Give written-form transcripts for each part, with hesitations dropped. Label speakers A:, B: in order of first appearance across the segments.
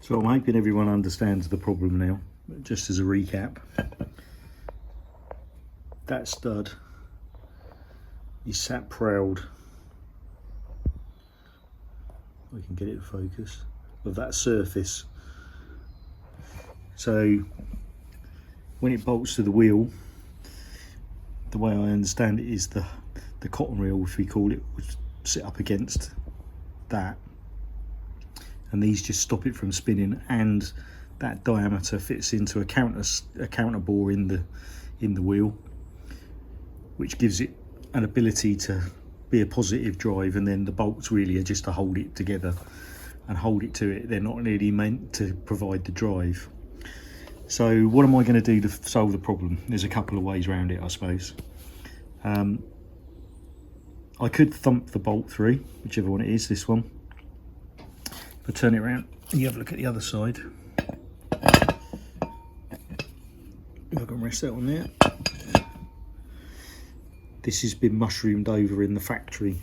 A: So I'm hoping everyone understands the problem now. Just as a recap, that stud is sat proud, I can get it to focus, of that surface. So when it bolts to the wheel, the way I understand it is the cotton reel, which we call it, would sit up against that, and these just stop it from spinning, and that diameter fits into a counter bore in the wheel, which gives it an ability to be a positive drive, and then the bolts really are just to hold it together and hold it to it. They're not really meant to provide the drive. So what am I going to do to solve the problem? There's a couple of ways around it, I suppose. I could thump the bolt through, whichever one it is, this one. If I turn it around and you have a look at the other side, if I can rest that on there, this has been mushroomed over in the factory,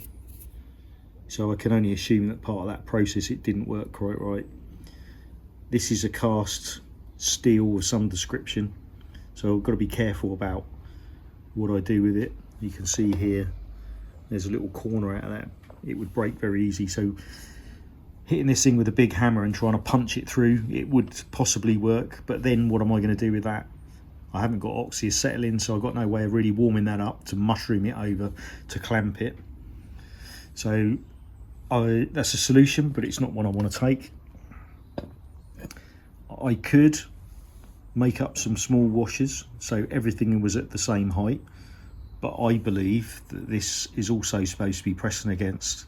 A: so I can only assume that part of that process it didn't work quite right. This is a cast steel of some description, so I've got to be careful about what I do with it. You can see here there's a little corner out of that, it would break very easy, so hitting this thing with a big hammer and trying to punch it through, it would possibly work, but then what am I going to do with that? I haven't got oxyacetylene, so I've got no way of really warming that up to mushroom it over to clamp it. So that's a solution, but it's not one I want to take. I could make up some small washers so everything was at the same height, but I believe that this is also supposed to be pressing against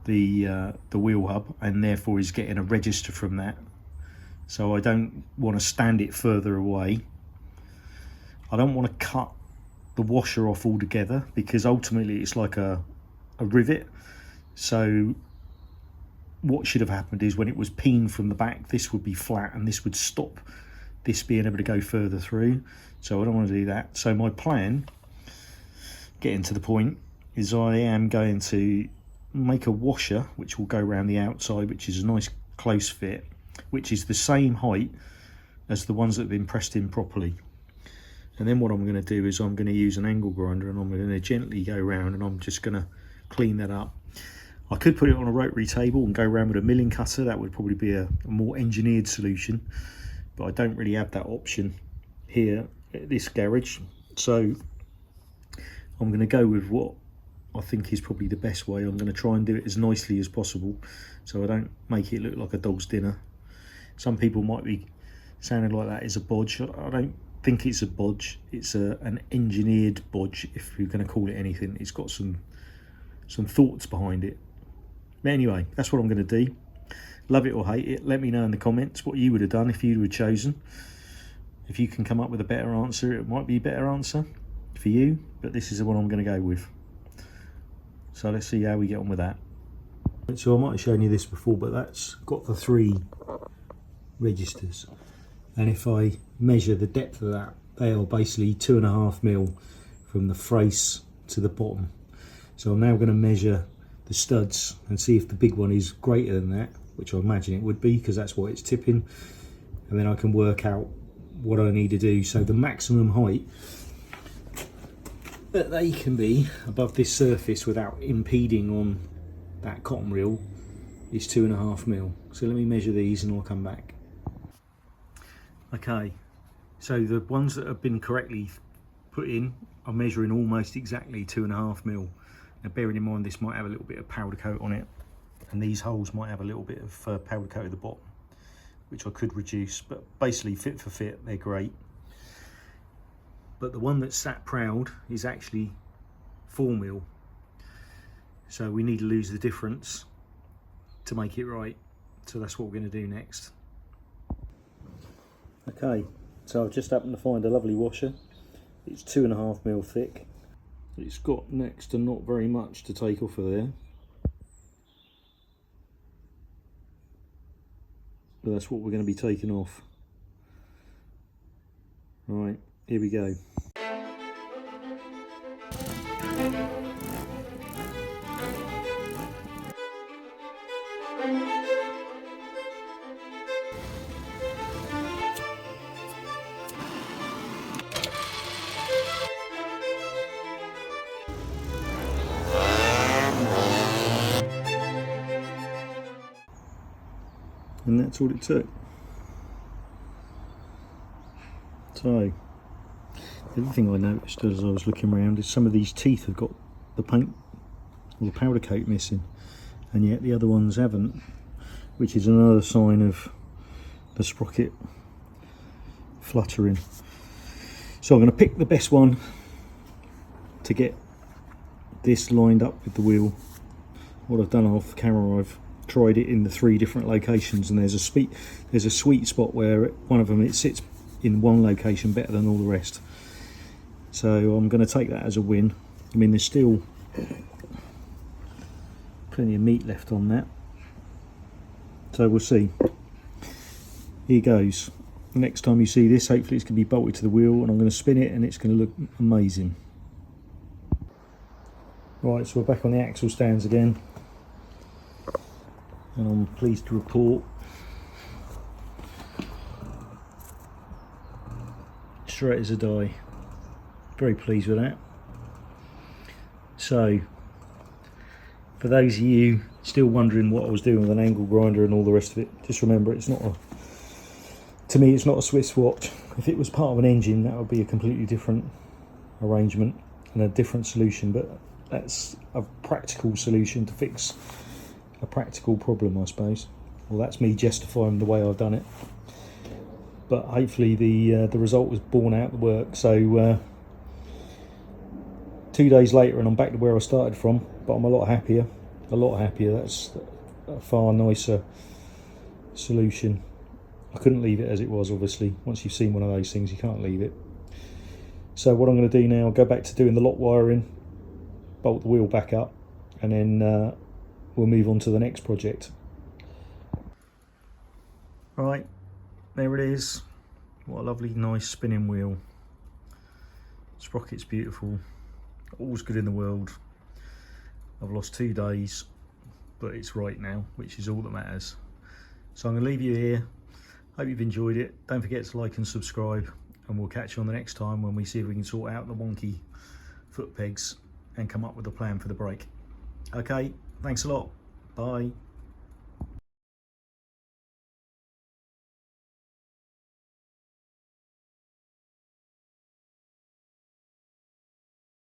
A: the wheel hub, and therefore is getting a register from that. So I don't want to stand it further away. I don't want to cut the washer off altogether, because ultimately it's like a rivet. So what should have happened is when it was peened from the back, this would be flat and this would stop this being able to go further through. So I don't want to do that. So my plan, getting to the point, is I am going to make a washer which will go around the outside, which is a nice close fit, which is the same height as the ones that have been pressed in properly. And then what I'm going to do is I'm going to use an angle grinder and I'm going to gently go around and I'm just going to clean that up. I could put it on a rotary table and go around with a milling cutter. That would probably be a more engineered solution, but I don't really have that option here at this garage. So I'm going to go with what I think is probably the best way. I'm going to try and do it as nicely as possible so I don't make it look like a dog's dinner. Some people might be sounding like that is a bodge. I don't think it's a bodge. It's an engineered bodge, if you're going to call it anything. It's got some thoughts behind it. But anyway, that's what I'm going to do. Love it or hate it, let me know in the comments what you would have done if you were chosen. If you can come up with a better answer, it might be a better answer for you, but this is the one I'm going to go with. So let's see how we get on with that. So I might have shown you this before, but that's got the 3 registers, and if I measure the depth of that, they are basically 2.5 mil from the face to the bottom. So I'm now going to measure the studs and see if the big one is greater than that, which I imagine it would be because that's why it's tipping, and then I can work out what I need to do. So the maximum height that they can be above this surface without impeding on that cotton reel is 2.5 mil. So let me measure these and I'll come back. Okay, so the ones that have been correctly put in are measuring almost exactly 2.5 mil. Now bearing in mind this might have a little bit of powder coat on it, and these holes might have a little bit of powder coat at the bottom, which I could reduce, but basically fit for fit, they're great. But the one that's sat proud is actually 4 mil. So we need to lose the difference to make it right. So that's what we're going to do next. Okay, so I've just happened to find a lovely washer. It's 2.5 mil thick. It's got next to not very much to take off of there. But that's what we're going to be taking off. Right, here we go. and that's all it took. So the other thing I noticed as I was looking around is some of these teeth have got the paint or the powder coat missing, and yet the other ones haven't, which is another sign of the sprocket fluttering. So I'm going to pick the best one to get this lined up with the wheel. What I've done off camera, I've tried it in the 3 different locations, and there's a sweet spot where one of them it sits in one location better than all the rest. So I'm going to take that as a win. I mean, there's still plenty of meat left on that, so we'll see. Here goes. Next time you see this, hopefully it's going to be bolted to the wheel, and I'm going to spin it and it's going to look amazing. Right, so we're back on the axle stands again, and I'm pleased to report straight as a die. Very pleased with that. So for those of you still wondering what I was doing with an angle grinder and all the rest of it, just remember it's not to me it's not a Swiss watch. If it was part of an engine, that would be a completely different arrangement and a different solution, but that's a practical solution to fix a practical problem, I suppose. Well, that's me justifying the way I've done it, but hopefully the result was borne out the work. So 2 days later and I'm back to where I started from, but I'm a lot happier. That's a far nicer solution. I couldn't leave it as it was, obviously. Once you've seen one of those things, you can't leave it. So what I'm going to do now, go back to doing the lock wiring, bolt the wheel back up, and then we'll move on to the next project. Right, there it is. What a lovely, nice spinning wheel. Sprocket's beautiful. All's good in the world. I've lost 2 days, but it's right now, which is all that matters. So I'm going to leave you here. Hope you've enjoyed it. Don't forget to like and subscribe, and we'll catch you on the next time when we see if we can sort out the wonky foot pegs and come up with a plan for the brake. Okay, thanks a lot. Bye.